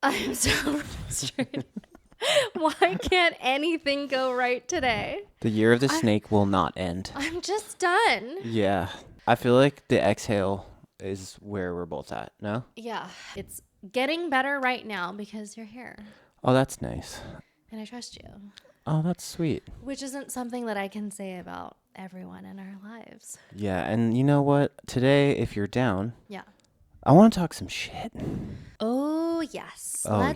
I'm so frustrated. Why can't anything go right today? The year of the snake will not end. I'm just done. Yeah. I feel like the exhale is where we're both at, no? Yeah, it's getting better right now because you're here Oh, that's nice. and I trust you, Oh, that's sweet. which isn't something that I can say about everyone in our lives. Yeah, and you know what? Today, if you're down, Yeah. I want to talk some shit. Oh, yes. Oh,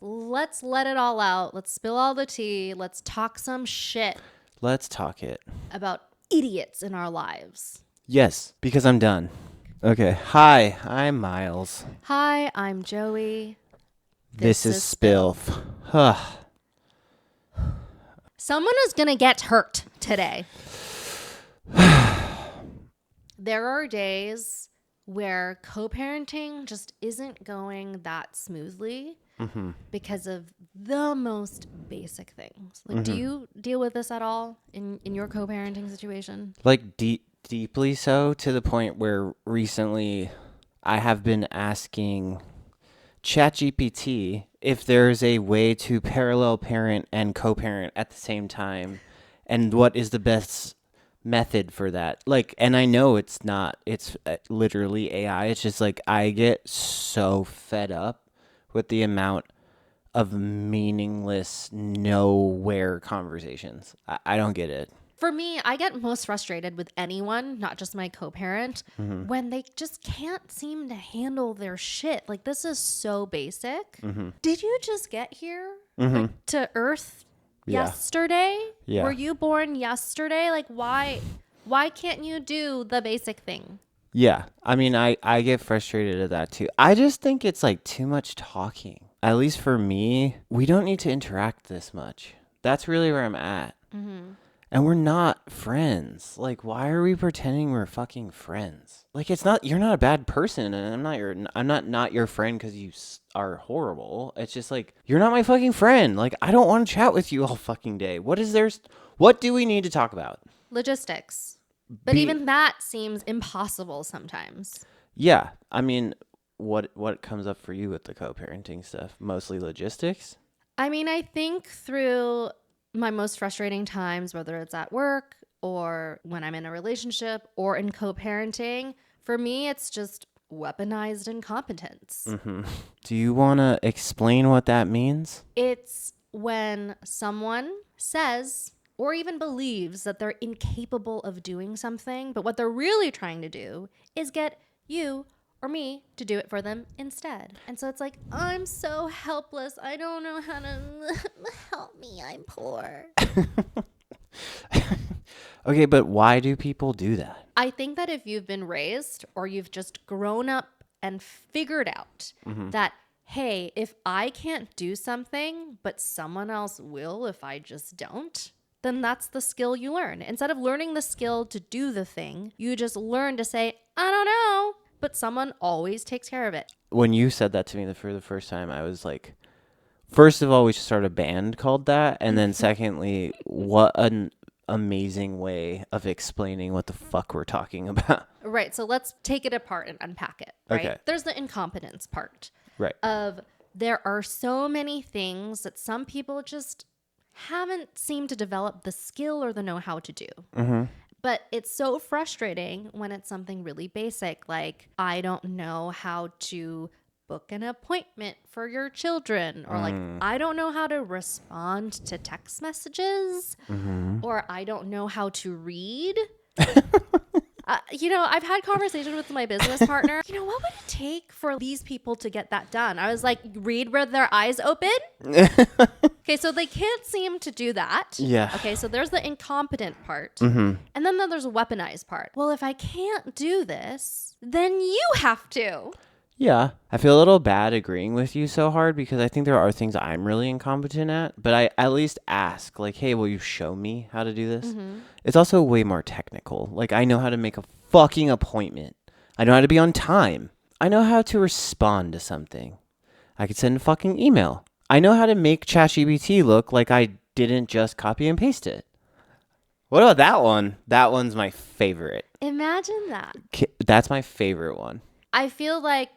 Let's let it all out. Let's spill all the tea. Let's talk some shit Let's talk it. about idiots in our lives. Yes, because I'm done. Okay. Hi, I'm Miles. Hi, I'm Joey. This is SPILF. Huh. Someone is going to get hurt today. There are days where co-parenting just isn't going that smoothly because of the most basic things. Like, do you deal with this at all in your co-parenting situation? Like deeply so, to the point where recently I have been asking ChatGPT if there's a way to parallel parent and co-parent at the same time, and what is the best method for that. Like, and I know it's not, it's literally AI. It's just like I get so fed up with the amount of meaningless nowhere conversations. I don't get it. For me, I get most frustrated with anyone, not just my co-parent, when they just can't seem to handle their shit. Like, this is so basic. Did you just get here like, to Earth yesterday? Yeah. Were you born yesterday? Like, why can't you do the basic thing? Yeah. I mean, I get frustrated at that too. I just think it's like too much talking. At least for me, we don't need to interact this much. That's really where I'm at. And we're not friends. Like, why are we pretending we're fucking friends? Like, it's not, you're not a bad person, and I'm not your friend because you are horrible. It's just like, you're not my fucking friend. Like, I don't want to chat with you all fucking day. What do we need to talk about? Logistics. But even that seems impossible sometimes. Yeah. I mean, what comes up for you with the co-parenting stuff? Mostly logistics? I mean, I think through my most frustrating times, whether it's at work or when I'm in a relationship or in co-parenting, for me, it's just weaponized incompetence. Do you want to explain what that means? It's when someone says or even believes that they're incapable of doing something, but what they're really trying to do is get you or me to do it for them instead. And so it's like, I'm so helpless. I don't know how to help me. I'm poor. Okay, but why do people do that? I think that if you've been raised or you've just grown up and figured out that, hey, if I can't do something, but someone else will if I just don't, then that's the skill you learn. Instead of learning the skill to do the thing, you just learn to say, I don't know, but someone always takes care of it. When you said that to me for the first time, I was like, first of all, we should start a band called that. And then secondly, what an amazing way of explaining what the fuck we're talking about. Right. So let's take it apart and unpack it. Right. Okay. There's the incompetence part. Right. Of there are so many things that some people just haven't seemed to develop the skill or the know-how to do. But it's so frustrating when it's something really basic, like I don't know how to book an appointment for your children, or like I don't know how to respond to text messages, or I don't know how to read. I've had conversations with my business partner. What would it take for these people to get that done? I was like, read with their eyes open. Okay, so they can't seem to do that. Yeah. Okay, so there's the incompetent part. And then there's a weaponized part. Well, if I can't do this, then you have to. Yeah. I feel a little bad agreeing with you so hard because I think there are things I'm really incompetent at, but I at least ask, like, hey, will you show me how to do this? It's also way more technical. Like, I know how to make a fucking appointment. I know how to be on time. I know how to respond to something. I could send a fucking email. I know how to make ChatGPT look like I didn't just copy and paste it. What about that one? That one's my favorite. Imagine that. That's my favorite one. I feel like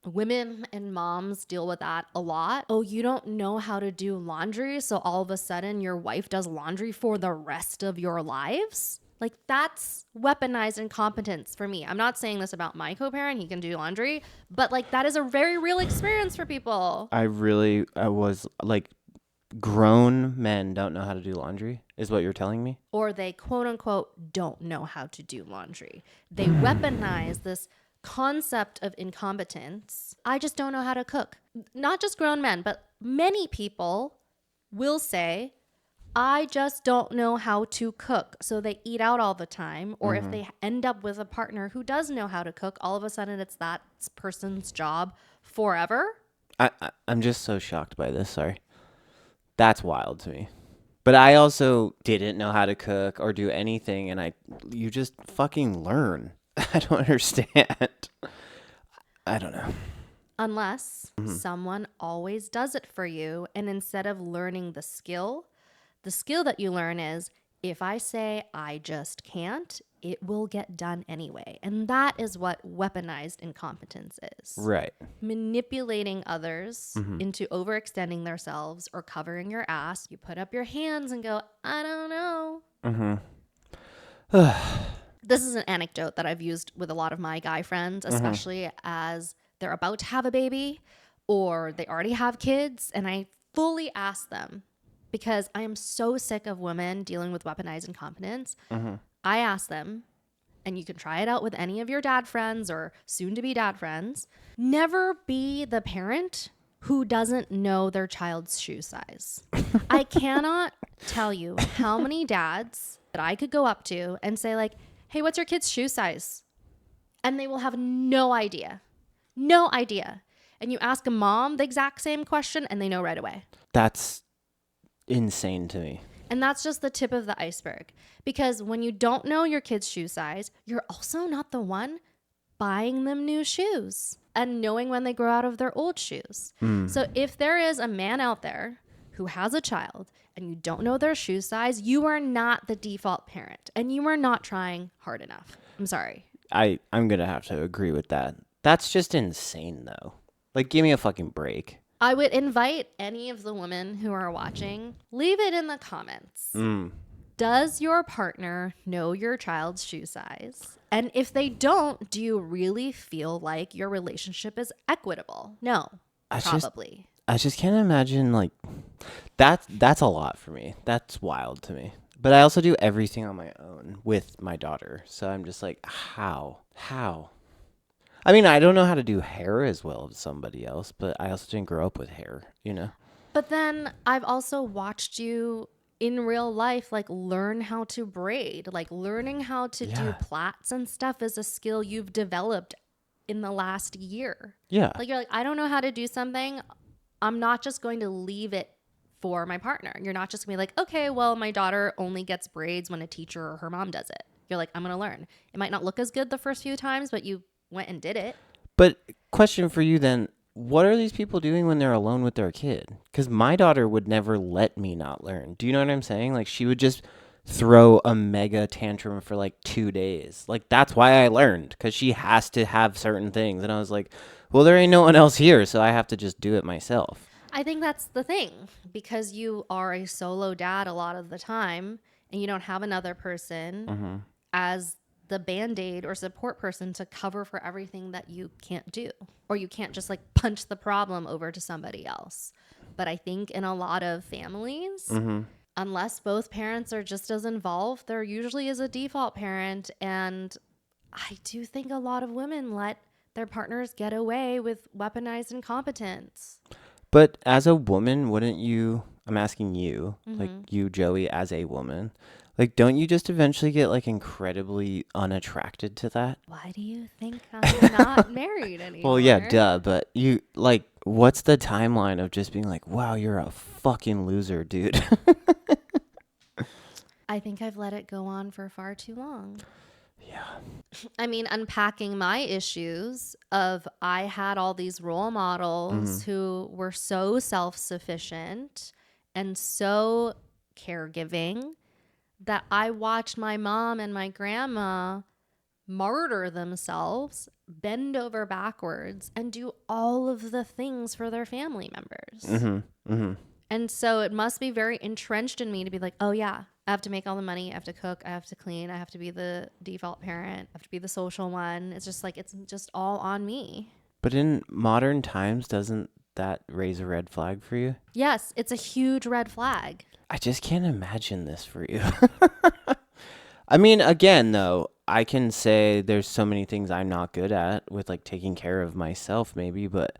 Women and moms deal with that a lot. Oh, you don't know how to do laundry, so all of a sudden your wife does laundry for the rest of your lives? Like, that's weaponized incompetence for me. I'm not saying this about my co-parent. He can do laundry, but like, that is a very real experience for people. I was like, grown men don't know how to do laundry, is what you're telling me? Or they quote unquote don't know how to do laundry. They weaponize this concept of incompetence. I just don't know how to cook. Not just grown men, but many people will say, I just don't know how to cook. So they eat out all the time. Or if they end up with a partner who does know how to cook, all of a sudden it's that person's job forever. I'm just so shocked by this. Sorry. That's wild to me. But I also didn't know how to cook or do anything, and you just fucking learn. I don't understand. I don't know. Unless someone always does it for you, and instead of learning the skill that you learn is, if I say I just can't, it will get done anyway. And that is what weaponized incompetence is. Right. Manipulating others into overextending themselves or covering your ass. You put up your hands and go, I don't know. This is an anecdote that I've used with a lot of my guy friends, especially as they're about to have a baby or they already have kids. And I fully ask them, because I am so sick of women dealing with weaponized incompetence. I ask them, and you can try it out with any of your dad friends or soon to be dad friends, never be the parent who doesn't know their child's shoe size. I cannot tell you how many dads that I could go up to and say like, hey, what's your kid's shoe size? And they will have no idea. No idea. And you ask a mom the exact same question and they know right away. That's insane to me. And that's just the tip of the iceberg. Because when you don't know your kid's shoe size, you're also not the one buying them new shoes and knowing when they grow out of their old shoes. So if there is a man out there who has a child and you don't know their shoe size, you are not the default parent and you are not trying hard enough. I'm sorry. I'm going to have to agree with that. That's just insane, though. Like, give me a fucking break. I would invite any of the women who are watching, leave it in the comments. Does your partner know your child's shoe size? And if they don't, do you really feel like your relationship is equitable? No, probably. I just can't imagine, like, that's a lot for me. That's wild to me. But I also do everything on my own with my daughter. So I'm just like, how? I mean, I don't know how to do hair as well as somebody else, but I also didn't grow up with hair, you know? But then I've also watched you in real life, like, learn how to braid. Like, learning how to do plaits and stuff is a skill you've developed in the last year. Yeah. Like, you're like, I don't know how to do something. I'm not just going to leave it for my partner. You're not just going to be like, okay, well, my daughter only gets braids when a teacher or her mom does it. You're like, I'm going to learn. It might not look as good the first few times, but you went and did it. But question for you then, what are these people doing when they're alone with their kid? Because my daughter would never let me not learn. Do you know what I'm saying? Like, she would just throw a mega tantrum for like 2 days. Like, that's why I learned, because she has to have certain things. And I was like, well, there ain't no one else here, so I have to just do it myself. I think that's the thing, because you are a solo dad a lot of the time and you don't have another person as the Band-Aid or support person to cover for everything that you can't do, or you can't just like punch the problem over to somebody else. But I think in a lot of families, unless both parents are just as involved, there usually is a default parent. And I do think a lot of women let their partners get away with weaponized incompetence. But as a woman, wouldn't you, I'm asking you, like you, Joey, as a woman, like, don't you just eventually get like incredibly unattracted to that? Why do you think I'm not married anymore? Well, yeah, duh. But you, like, what's the timeline of just being like, wow, you're a fucking loser, dude? I think I've let it go on for far too long. Yeah. I mean, unpacking my issues of, I had all these role models who were so self-sufficient and so caregiving that I watched my mom and my grandma martyr themselves bend over backwards and do all of the things for their family members. Mm-hmm. Mm-hmm. And so it must be very entrenched in me to be like, oh yeah, I have to make all the money. I have to cook. I have to clean. I have to be the default parent. I have to be the social one. It's just like, it's just all on me. But in modern times, doesn't that raise a red flag for you? Yes, it's a huge red flag. I just can't imagine this for you. I mean, again, though, I can say there's so many things I'm not good at with like taking care of myself maybe, but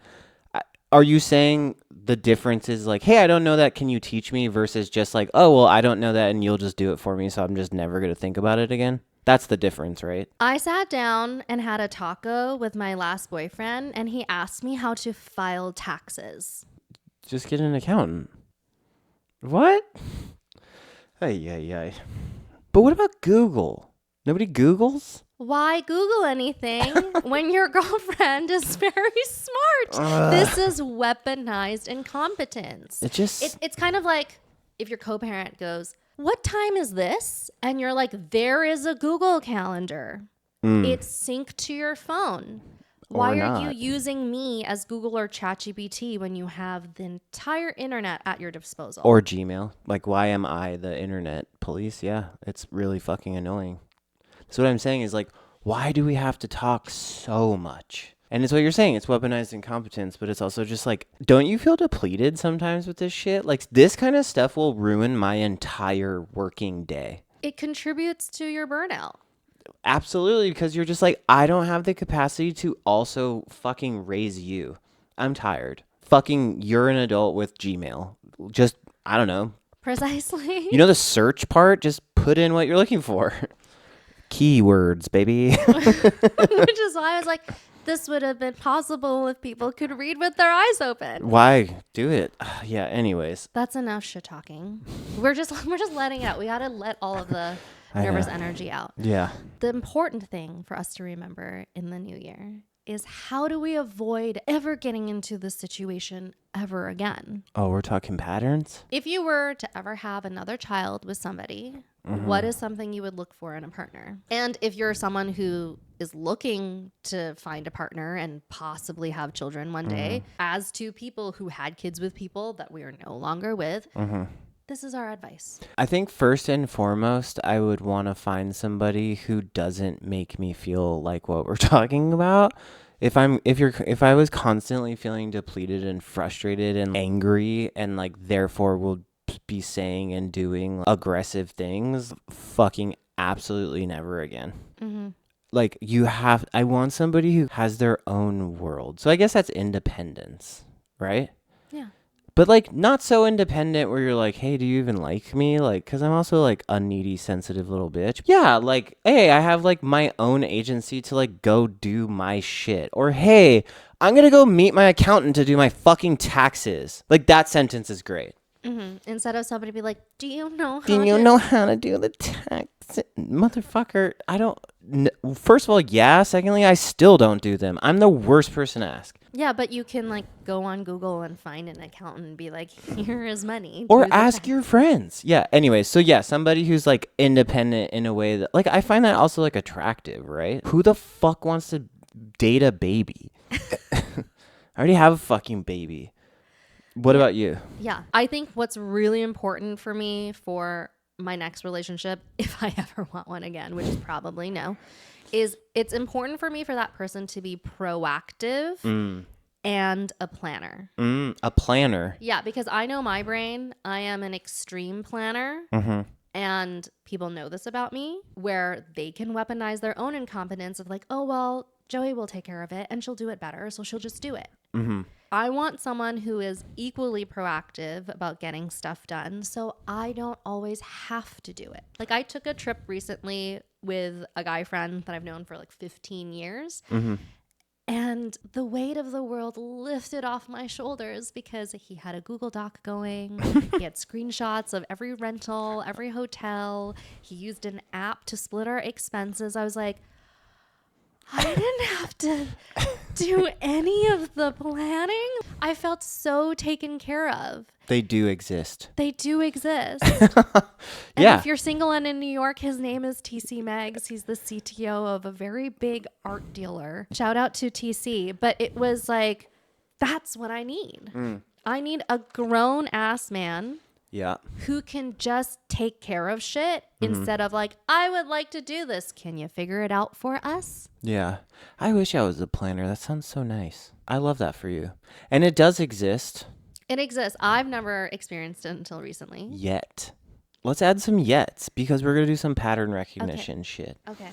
are you saying the difference is like, hey, I don't know that, can you teach me, versus just like, oh, well, I don't know that and you'll just do it for me, so I'm just never going to think about it again? That's the difference, right? I sat down and had a taco with my last boyfriend, and he asked me how to file taxes. Just get an accountant. What? Ay. But what about Google? Nobody Googles? Why Google anything when your girlfriend is very smart? This is weaponized incompetence. It's kind of like if your co-parent goes, what time is this? And you're like, there is a Google calendar. It's synced to your phone. Why are you using me as Google or ChatGPT when you have the entire internet at your disposal? Or Gmail. Like, why am I the internet police? Yeah, it's really fucking annoying. So what I'm saying is, like, why do we have to talk so much? And it's what you're saying. It's weaponized incompetence, but it's also just like, don't you feel depleted sometimes with this shit? Like, this kind of stuff will ruin my entire working day. It contributes to your burnout. Absolutely, because you're just like, I don't have the capacity to also fucking raise you. I'm tired. Fucking, you're an adult with Gmail. Just, I don't know. Precisely. You know the search part? Just put in what you're looking for. Keywords, baby. Which is why I was like, this would have been possible if people could read with their eyes open. Why do it? Yeah, anyways. That's enough shit talking. We're just letting it out. We got to let all of the nervous energy out. Yeah. The important thing for us to remember in the new year is, how do we avoid ever getting into this situation ever again? Oh, we're talking patterns? If you were to ever have another child with somebody, what is something you would look for in a partner? And if you're someone who is looking to find a partner and possibly have children one day, as two people who had kids with people that we are no longer with, this is our advice. I think first and foremost, I would want to find somebody who doesn't make me feel like what we're talking about. If I was constantly feeling depleted and frustrated and angry and like therefore will be saying and doing aggressive things, fucking absolutely never again. Like I want somebody who has their own world. So I guess that's independence, right? Yeah. But like not so independent where you're like, hey, do you even like me? Like, cause I'm also like a needy, sensitive little bitch. Yeah. Like, hey, I have like my own agency to like go do my shit. Or, hey, I'm going to go meet my accountant to do my fucking taxes. Like that sentence is great. Instead of somebody be like, do you know how to do the tax? Motherfucker, I don't. First of all, yeah. Secondly, I still don't do them. I'm the worst person to ask. Yeah, but you can like go on Google and find an accountant and be like, here is money. Or ask your friends. Yeah. Anyway, so yeah, somebody who's like independent in a way that like I find that also like attractive, right? Who the fuck wants to date a baby? I already have a fucking baby. What about you? Yeah. I think what's really important for me for my next relationship, if I ever want one again, which is probably no, is it's important for me for that person to be proactive and a planner. A planner. Yeah, because I know my brain. I am an extreme planner. And people know this about me, where they can weaponize their own incompetence of like, oh, well, Joey will take care of it and she'll do it better, so she'll just do it. I want someone who is equally proactive about getting stuff done, so I don't always have to do it. Like, I took a trip recently with a guy friend that I've known for like 15 years. And the weight of the world lifted off my shoulders because he had a Google Doc going. He had screenshots of every rental, every hotel. He used an app to split our expenses. I was like, I didn't have to do any of the planning. I felt so taken care of. They do exist. They do exist. And Yeah. if you're single and in New York, his name is TC Meggs. He's the CTO of a very big art dealer. Shout out to TC. But it was like, that's what I need. I need a grown ass man Yeah. who can just take care of shit instead of like, I would like to do this. Can you figure it out for us? Yeah. I wish I was a planner. That sounds so nice. I love that for you. And it does exist. It exists. I've never experienced it until recently. Yet. Let's add some yets because we're going to do some pattern recognition shit. Okay.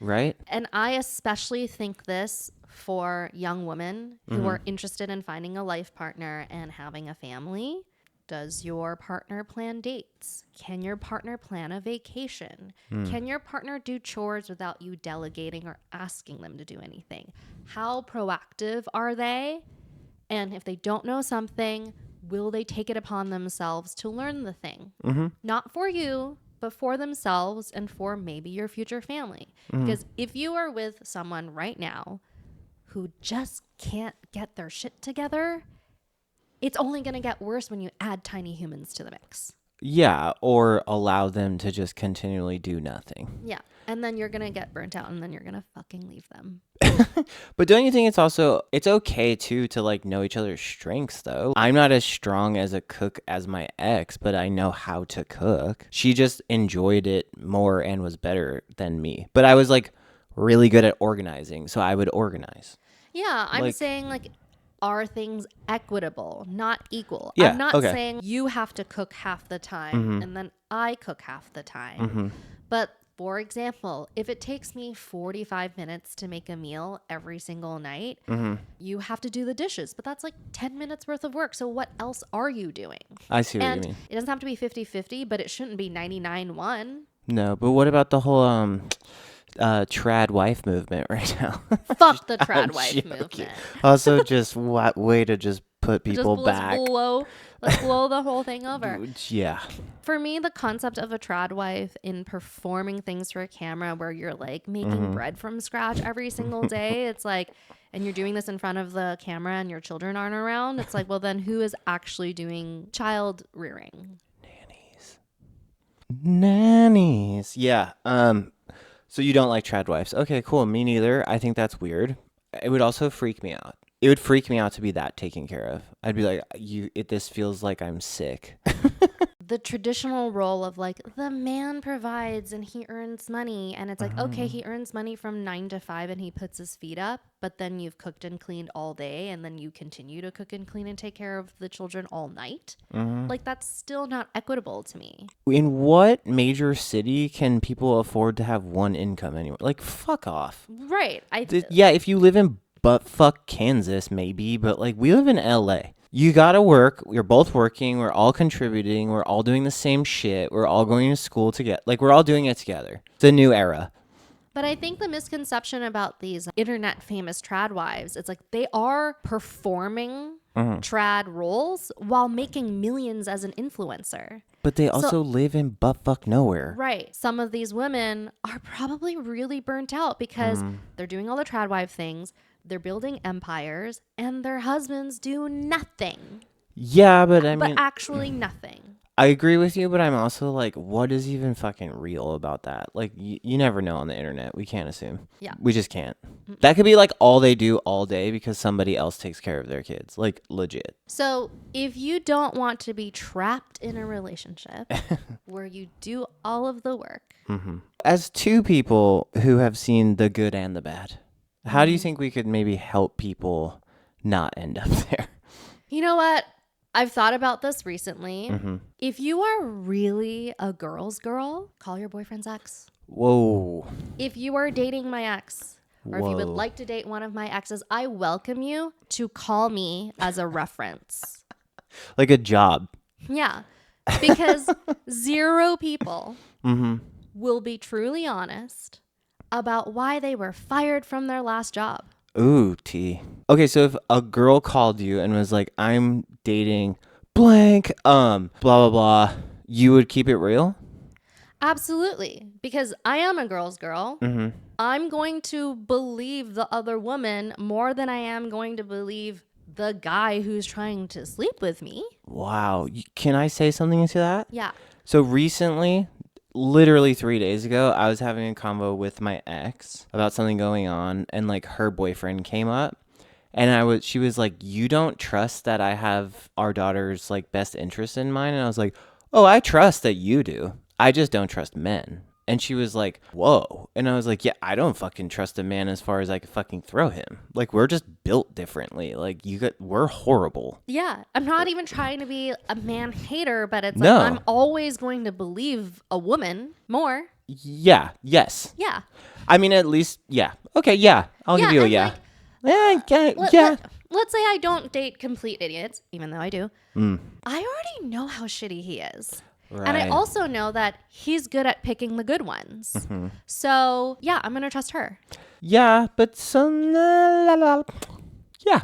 Right? And I especially think this for young women who are interested in finding a life partner and having a family. Does your partner plan dates? Can your partner plan a vacation? Can your partner do chores without you delegating or asking them to do anything? How proactive are they? And if they don't know something, will they take it upon themselves to learn the thing? Not for you, but for themselves and for maybe your future family. Because if you are with someone right now who just can't get their shit together, it's only going to get worse when you add tiny humans to the mix. Yeah. Or allow them to just continually do nothing. Yeah. And then you're going to get burnt out and then you're going to fucking leave them. But don't you think it's okay too to like know each other's strengths though? I'm not as strong as a cook as my ex, but I know how to cook. She just enjoyed it more and was better than me. But I was like really good at organizing, so I would organize. Yeah. I'm Like- saying like, are things equitable, not equal? Yeah, I'm not okay. saying you have to cook half the time and then I cook half the time. But for example, if it takes me 45 minutes to make a meal every single night, you have to do the dishes, but that's like 10 minutes worth of work. So what else are you doing? I see what And you mean. it doesn't have to be 50-50, but it shouldn't be 99-1. No, but what about the whole trad wife movement right now? Fuck the trad I'm wife joking. movement. Also, just what way to just put people Just back. let's blow the whole thing over. Yeah. For me, the concept of a trad wife in performing things for a camera where you're like making bread from scratch every single day, it's like, and you're doing this in front of the camera and your children aren't around, it's like, well, then who is actually doing child rearing? Nannies. Yeah. So you don't like trad wives. Okay, cool. Me neither. I think that's weird. It would also freak me out. It would freak me out to be that taken care of. I'd be like, this feels like I'm sick. The traditional role of like the man provides and he earns money, and it's like, okay, he earns money from 9 to 5 and he puts his feet up, but then you've cooked and cleaned all day and then you continue to cook and clean and take care of the children all night. Like, that's still not equitable to me. In what major city can people afford to have one income anymore? Like, fuck off. Right. Yeah, if you live in buttfuck Kansas, maybe, but like we live in LA. You gotta work. We're both working. We're all contributing. We're all doing the same shit. We're all going to school together. Like, we're all doing it together. It's a new era. But I think the misconception about these internet famous trad wives, it's like they are performing trad roles while making millions as an influencer. But they also live in buttfuck nowhere. Right. Some of these women are probably really burnt out because they're doing all the trad wife things. They're building empires and their husbands do nothing. Yeah, but I mean, actually nothing. I agree with you, but I'm also like, what is even fucking real about that? Like, you never know on the internet. We can't assume. Yeah. We just can't. That could be like all they do all day because somebody else takes care of their kids. Like, legit. So if you don't want to be trapped in a relationship where you do all of the work. As two people who have seen the good and the bad, how do you think we could maybe help people not end up there? You know what? I've thought about this recently. If you are really a girl's girl, call your boyfriend's ex. Whoa. If you are dating my ex, or if you would Whoa. like to date one of my exes, I welcome you to call me as a reference. Like a job. Yeah. Because 0 people will be truly honest about why they were fired from their last job. Ooh, T. Okay, so if a girl called you and was like, I'm dating blank, blah, blah, blah, you would keep it real? Absolutely. Because I am a girl's girl. Mm-hmm. I'm going to believe the other woman more than I am going to believe the guy who's trying to sleep with me. Wow. Can I say something to that? Yeah. So recently, literally 3 days ago, I was having a convo with my ex about something going on, and like her boyfriend came up, and she was like, "You don't trust that I have our daughter's like best interest in mind?" And I was like, "Oh, I trust that you do. I just don't trust men." And she was like, "Whoa." And I was like, "Yeah, I don't fucking trust a man as far as I could fucking throw him. Like, we're just built differently. Like, we're horrible." Yeah. I'm not even trying to be a man hater, but it's No. like I'm always going to believe a woman more. Yeah. Yes. Yeah. I mean, at least, yeah. Okay, yeah. I'll give you a and yeah. like, Yeah. let's say I don't date complete idiots, even though I do. Mm. I already know how shitty he is. Right. And I also know that he's good at picking the good ones. Mm-hmm. So, yeah, I'm going to trust her. Yeah, but yeah.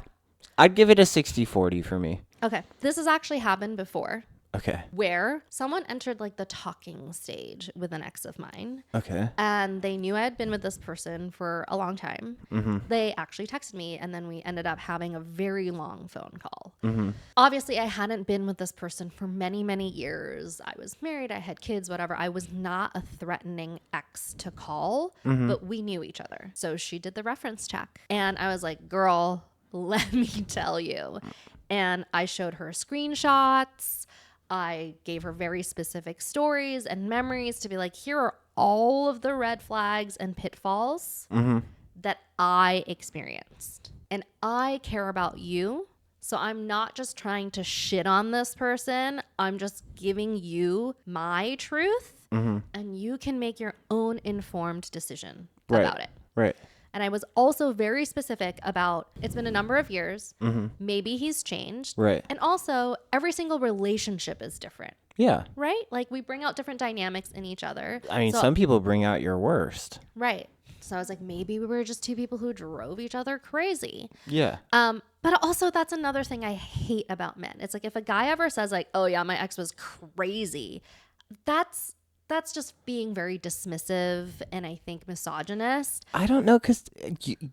I'd give it a 60-40 for me. Okay. This has actually happened before. Okay. Where someone entered like the talking stage with an ex of mine. Okay. And they knew I had been with this person for a long time. Mm-hmm. They actually texted me, and then we ended up having a very long phone call. Mm-hmm. Obviously, I hadn't been with this person for many, many years. I was married, I had kids, whatever. I was not a threatening ex to call, but we knew each other. So she did the reference check. And I was like, girl, let me tell you. And I showed her screenshots. I gave her very specific stories and memories to be like, here are all of the red flags and pitfalls that I experienced. And I care about you. So I'm not just trying to shit on this person. I'm just giving you my truth, and you can make your own informed decision about it. Right. And I was also very specific about it's been a number of years. Maybe he's changed. Right. And also, every single relationship is different. Yeah. Right? Like, we bring out different dynamics in each other. I mean, So- some people bring out your worst. Right. So I was like, maybe we were just two people who drove each other crazy. Yeah. But also, that's another thing I hate about men. It's like, if a guy ever says like, oh yeah, my ex was crazy, that's just being very dismissive and I think misogynist. I don't know, because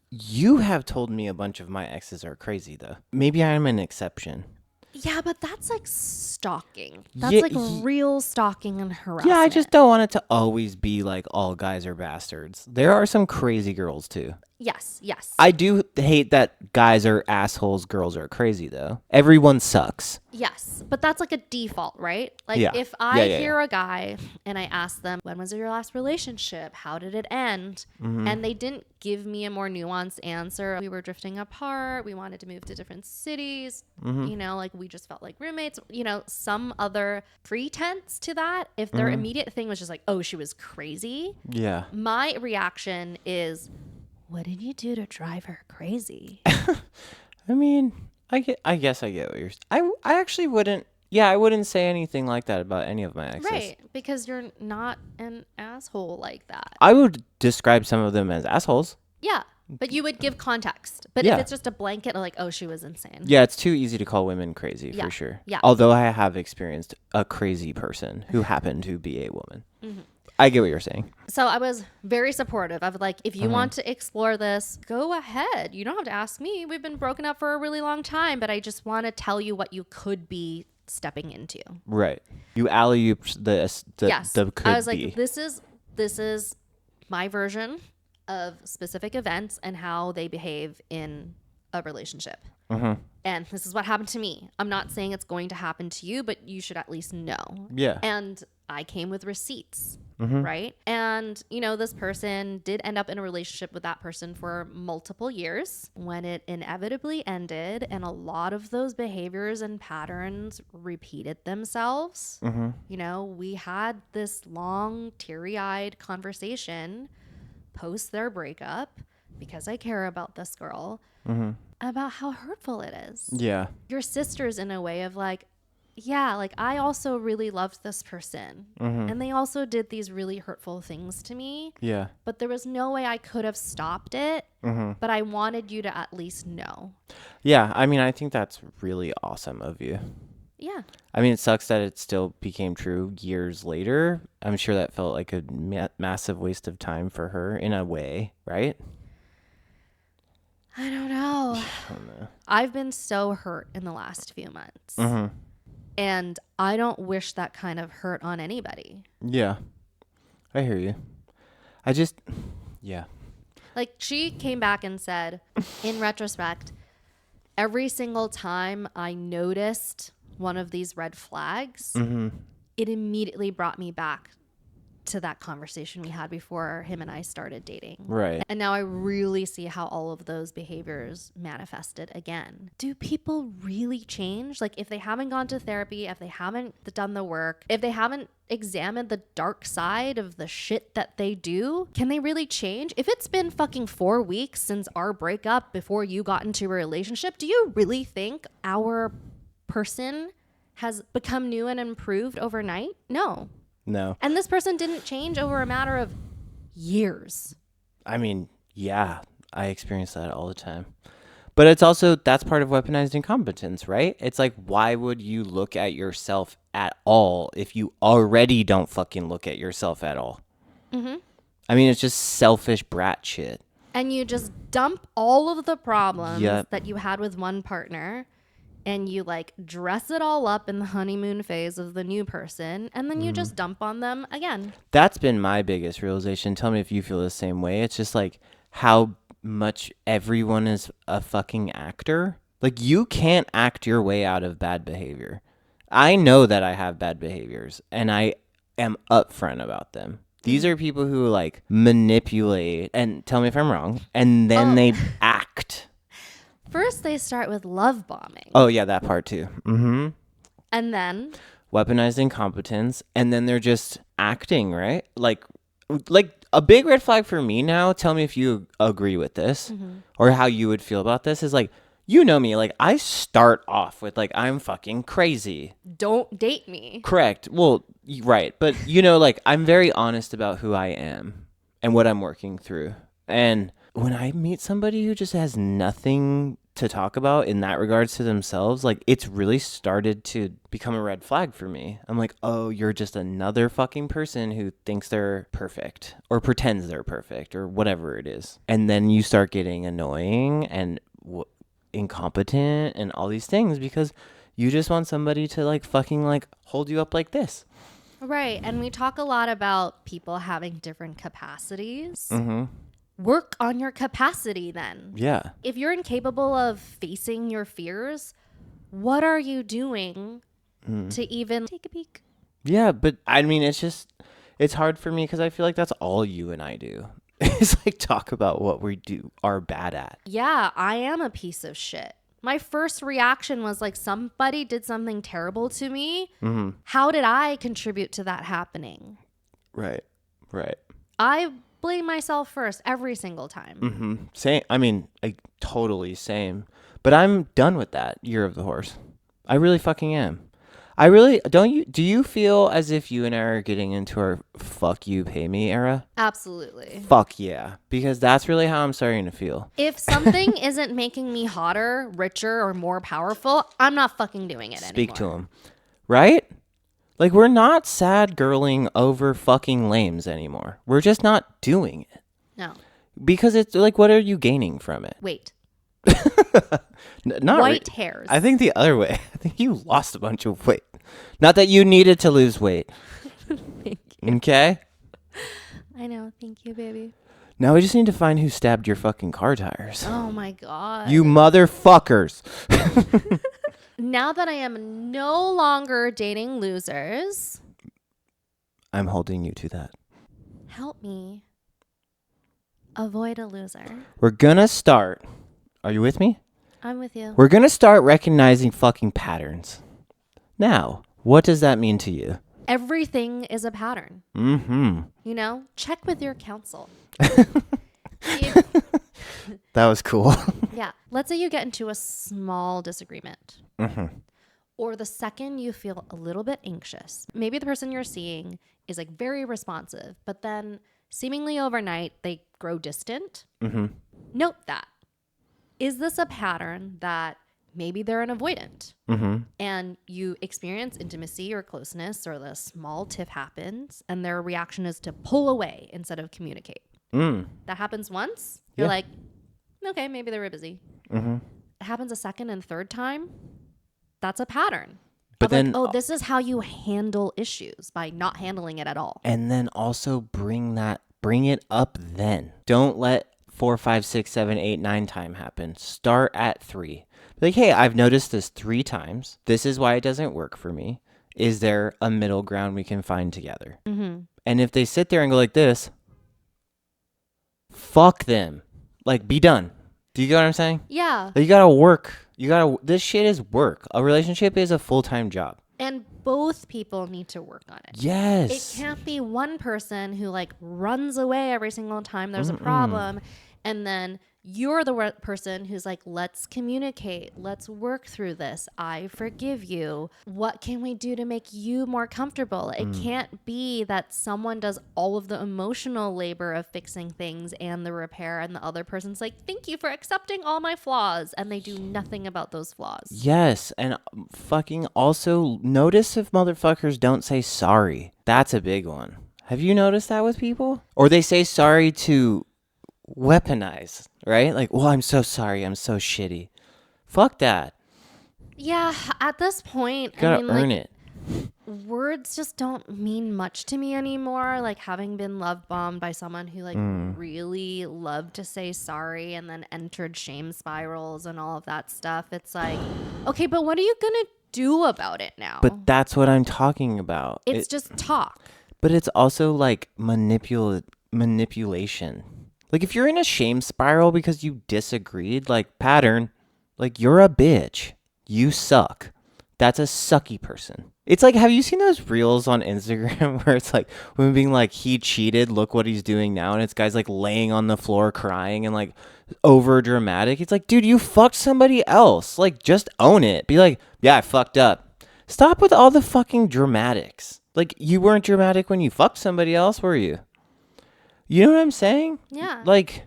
you have told me a bunch of my exes are crazy, though. Maybe I'm an exception. Yeah, but that's like stalking. That's Yeah, like real stalking and harassment. Yeah, I just don't want it to always be like all guys are bastards. There are some crazy girls, too. Yes. I do hate that guys are assholes, girls are crazy, though. Everyone sucks. Yes, but that's like a default, right? Like Yeah. if I Yeah. hear a guy and I ask them, when was your last relationship? How did it end? And they didn't give me a more nuanced answer. We were drifting apart. We wanted to move to different cities. You know, like we just felt like roommates, you know, some other pretense to that. If their immediate thing was just like, oh, she was crazy. Yeah. My reaction is, what did you do to drive her crazy? I mean, I guess I get what you're saying. I actually wouldn't. Yeah, I wouldn't say anything like that about any of my exes. Right, because you're not an asshole like that. I would describe some of them as assholes. Yeah, but you would give context. But Yeah. if it's just a blanket, like, oh, she was insane. Yeah, it's too easy to call women crazy, Yeah, for sure. yeah. Although I have experienced a crazy person who happened to be a woman. I get what you're saying. So I was very supportive of like, if you want to explore this, go ahead. You don't have to ask me. We've been broken up for a really long time, but I just want to tell you what you could be stepping into. Right. You alley-ooped the Yes. could I was be. like, this is my version of specific events and how they behave in a relationship. And this is what happened to me. I'm not saying it's going to happen to you, but you should at least know. Yeah. And I came with receipts, right? And, you know, this person did end up in a relationship with that person for multiple years when it inevitably ended. And a lot of those behaviors and patterns repeated themselves. You know, we had this long, teary-eyed conversation post their breakup because I care about this girl. About how hurtful it is. Yeah. Your sister's in a way of like, yeah, like I also really loved this person. And they also did these really hurtful things to me. Yeah. But there was no way I could have stopped it. But I wanted you to at least know. Yeah. I mean, I think that's really awesome of you. Yeah. I mean, it sucks that it still became true years later. I'm sure that felt like a massive waste of time for her in a way, right? I don't know. I don't know. I've been so hurt in the last few months. Mm-hmm. And I don't wish that kind of hurt on anybody. Yeah. I hear you. I just, yeah. Like, she came back and said, in retrospect, every single time I noticed one of these red flags, it immediately brought me back to that conversation we had before him and I started dating. Right. And now I really see how all of those behaviors manifested again. Do people really change? Like, if they haven't gone to therapy, if they haven't done the work, if they haven't examined the dark side of the shit that they do, can they really change? If it's been fucking 4 weeks since our breakup before you got into a relationship, do you really think our person has become new and improved overnight? No. No. And this person didn't change over a matter of years. I mean, yeah, I experience that all the time. But it's also, that's part of weaponized incompetence, right? It's like, why would you look at yourself at all if you already don't fucking look at yourself at all? Mm-hmm. I mean, it's just selfish brat shit. And you just dump all of the problems Yep. that you had with one partner and you like dress it all up in the honeymoon phase of the new person, and then you just dump on them again. That's been my biggest realization. Tell me if you feel the same way. It's just like how much everyone is a fucking actor. Like, you can't act your way out of bad behavior. I know that I have bad behaviors and I am upfront about them. These are people who like manipulate, and tell me if I'm wrong, and then they act. First, they start with love bombing. Oh, yeah, that part too. Mm-hmm. And then Weaponized incompetence, and then they're just acting, right? Like a big red flag for me now, tell me if you agree with this or how you would feel about this, is like, you know me, like I start off with like, I'm fucking crazy. don't date me. Correct. Well, right. But you know, like I'm very honest about who I am and what I'm working through. And when I meet somebody who just has nothing to talk about in that regards to themselves, like it's really started to become a red flag for me. I'm like, oh, you're just another fucking person who thinks they're perfect or pretends they're perfect or whatever it is. And then you start getting annoying and incompetent and all these things because you just want somebody to like fucking like hold you up like this. Right. And we talk a lot about people having different capacities. Mm-hmm. Work on your capacity then. Yeah. If you're incapable of facing your fears, what are you doing to even take a peek? Yeah, but I mean, it's hard for me because I feel like that's all you and I do. It's like talk about what we are bad at. Yeah, I am a piece of shit. My first reaction was like, somebody did something terrible to me. Mm-hmm. How did I contribute to that happening? Right. I blame myself first every single time. Mm-hmm. Same. I mean, totally same. But I'm done with that year of the horse. I really fucking am. I really do you feel as if you and I are getting into our fuck you pay me era? Absolutely. Fuck yeah. Because that's really how I'm starting to feel. If something isn't making me hotter, richer, or more powerful, I'm not fucking doing it anymore. Speak to him. Right? Like, we're not sad girling over fucking lames anymore. We're just not doing it. No. Because it's like, what are you gaining from it? Wait. Not White hairs. I think the other way. I think you lost a bunch of weight. Not that you needed to lose weight. Thank you. Okay? I know. Thank you, baby. Now we just need to find who stabbed your fucking car tires. Oh my God. You motherfuckers. Now that I am no longer dating losers, I'm holding you to that. help me avoid a loser. We're gonna start. Are you with me? I'm with you. We're gonna start recognizing fucking patterns. Now, what does that mean to you? Everything is a pattern. Mm-hmm. You know, check with your counsel. That was cool. Yeah. Let's say you get into a small disagreement. Mm-hmm. Or the second you feel a little bit anxious. Maybe the person you're seeing is like very responsive, but then seemingly overnight they grow distant. Mm-hmm. Note that. Is this a pattern that maybe they're an avoidant. Mm-hmm. And you experience intimacy or closeness, or the small tiff happens, and their reaction is to pull away instead of communicate. That happens once. You're like, okay, maybe they were busy. Mm-hmm. It happens a second and third time. That's a pattern. But then, like, oh, this is how you handle issues, by not handling it at all. And then also bring it up then. Don't let 4, 5, 6, 7, 8, 9 time happen. Start at 3. Like, hey, I've noticed this 3 times. This is why it doesn't work for me. Is there a middle ground we can find together? Mm-hmm. And if they sit there and go like this, fuck them. Like, be done. Do you get what I'm saying? Yeah. Like, you gotta work. This shit is work. A relationship is a full-time job. And both people need to work on it. Yes. It can't be one person who like runs away every single time there's a problem, and then you're the person who's like, let's communicate. Let's work through this. I forgive you. What can we do to make you more comfortable? It can't be that someone does all of the emotional labor of fixing things and the repair, and the other person's like, thank you for accepting all my flaws, and they do nothing about those flaws. Yes. And fucking also notice if motherfuckers don't say sorry. That's a big one. Have you noticed that with people? Or they say sorry to weaponize, right? Like, well, I'm so sorry. I'm so shitty. Fuck that. Yeah, at this point, You gotta earn it. Words just don't mean much to me anymore. Like, having been love bombed by someone who like really loved to say sorry and then entered shame spirals and all of that stuff. It's like, okay, but what are you gonna do about it now? But that's what I'm talking about. It's just talk. But it's also like manipulation. Like, if you're in a shame spiral because you disagreed, like, pattern, like, you're a bitch. You suck. That's a sucky person. It's like, have you seen those reels on Instagram where it's like women being like, he cheated, look what he's doing now, and it's guys like laying on the floor crying and like over dramatic. It's like, dude, you fucked somebody else. Like, just own it. Be like, yeah, I fucked up. Stop with all the fucking dramatics. Like, you weren't dramatic when you fucked somebody else, were you? You know what I'm saying? Yeah. Like,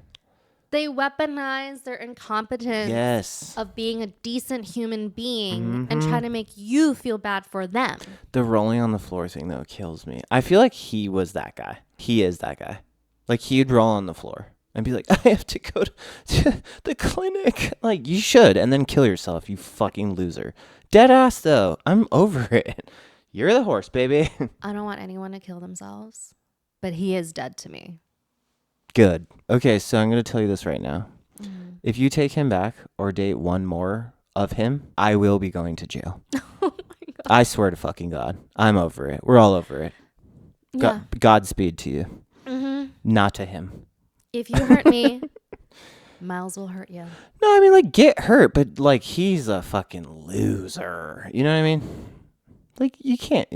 they weaponize their incompetence of being a decent human being and try to make you feel bad for them. The rolling on the floor thing, though, kills me. I feel like he was that guy. He is that guy. Like, he'd roll on the floor and be like, I have to go to the clinic. Like, you should. And then kill yourself, you fucking loser. Dead ass, though. I'm over it. You're the horse, baby. I don't want anyone to kill themselves, but he is dead to me. Good. Okay, so I'm going to tell you this right now. If you take him back or date one more of him, I will be going to jail. Oh my God. I swear to fucking God. I'm over it. We're all over it. Yeah. Godspeed to you. Mm-hmm. Not to him. If you hurt me, Miles will hurt you. No, I mean, like, get hurt, but, like, he's a fucking loser. You know what I mean? Like, you can't,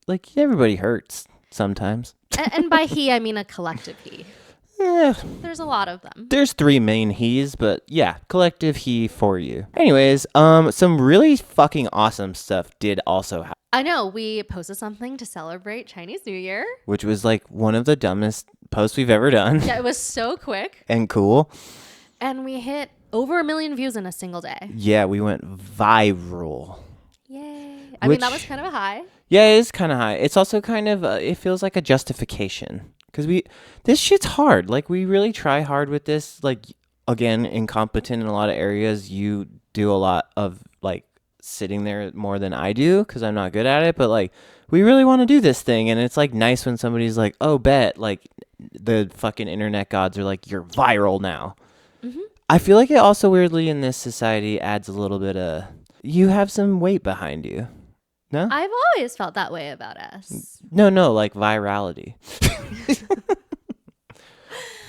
like, everybody hurts sometimes. And by he, I mean a collective he. Yeah. There's a lot of them. There's 3 main he's, but yeah, collective he for you. Anyways, some really fucking awesome stuff did also happen. I know, we posted something to celebrate Chinese New Year. Which was like one of the dumbest posts we've ever done. Yeah, it was so quick. And cool. And we hit over 1 million views in a single day. Yeah, we went viral. Yay. I mean, that was kind of a high. Yeah, it is kind of high. It's also kind of, it feels like a justification. Because this shit's hard. Like, we really try hard with this. Like, again, incompetent in a lot of areas. You do a lot of, like, sitting there more than I do because I'm not good at it. But, like, we really want to do this thing. And it's, like, nice when somebody's like, oh, bet. Like, the fucking internet gods are like, you're viral now. Mm-hmm. I feel like it also weirdly in this society adds a little bit of, you have some weight behind you. No? I've always felt that way about us. No, like virality.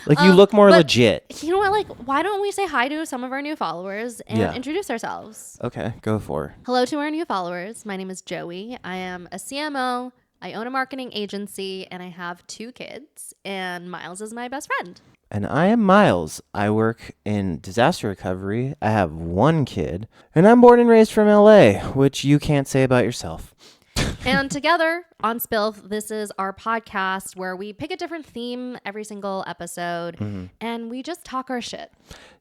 Like, you look more legit. You know what? Like, why don't we say hi to some of our new followers and introduce ourselves? Okay, go for it. Hello to our new followers. My name is Joey. I am a CMO. I own a marketing agency, and I have 2 kids. And Miles is my best friend. And I am Miles. I work in disaster recovery. I have 1 kid. And I'm born and raised from LA, which you can't say about yourself. And together on SPILF, this is our podcast where we pick a different theme every single episode, and we just talk our shit.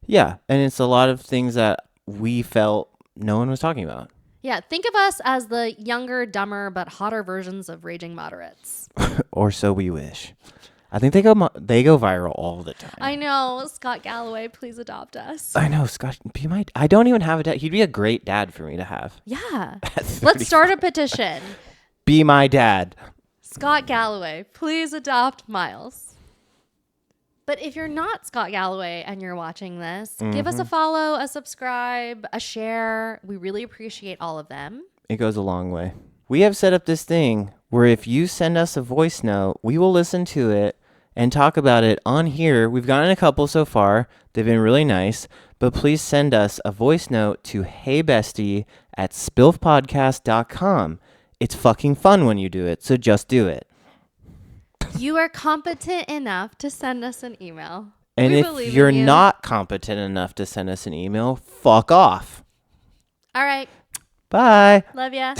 Yeah, and it's a lot of things that we felt no one was talking about. Yeah, think of us as the younger, dumber, but hotter versions of Raging Moderates. Or so we wish. I think they go viral all the time. I know. Scott Galloway, please adopt us. I know, Scott. I don't even have a dad. He'd be a great dad for me to have. Yeah. Let's start a petition. Be my dad. Scott Galloway, please adopt Miles. But if you're not Scott Galloway and you're watching this, give us a follow, a subscribe, a share. We really appreciate all of them. It goes a long way. We have set up this thing where if you send us a voice note, we will listen to it and talk about it on here. We've gotten a couple so far. They've been really nice. But please send us a voice note to heybestie@spilfpodcast.com. It's fucking fun when you do it, so just do it. You are competent enough to send us an email. And we if you're not competent enough to send us an email, fuck off. All right. Bye. Love ya.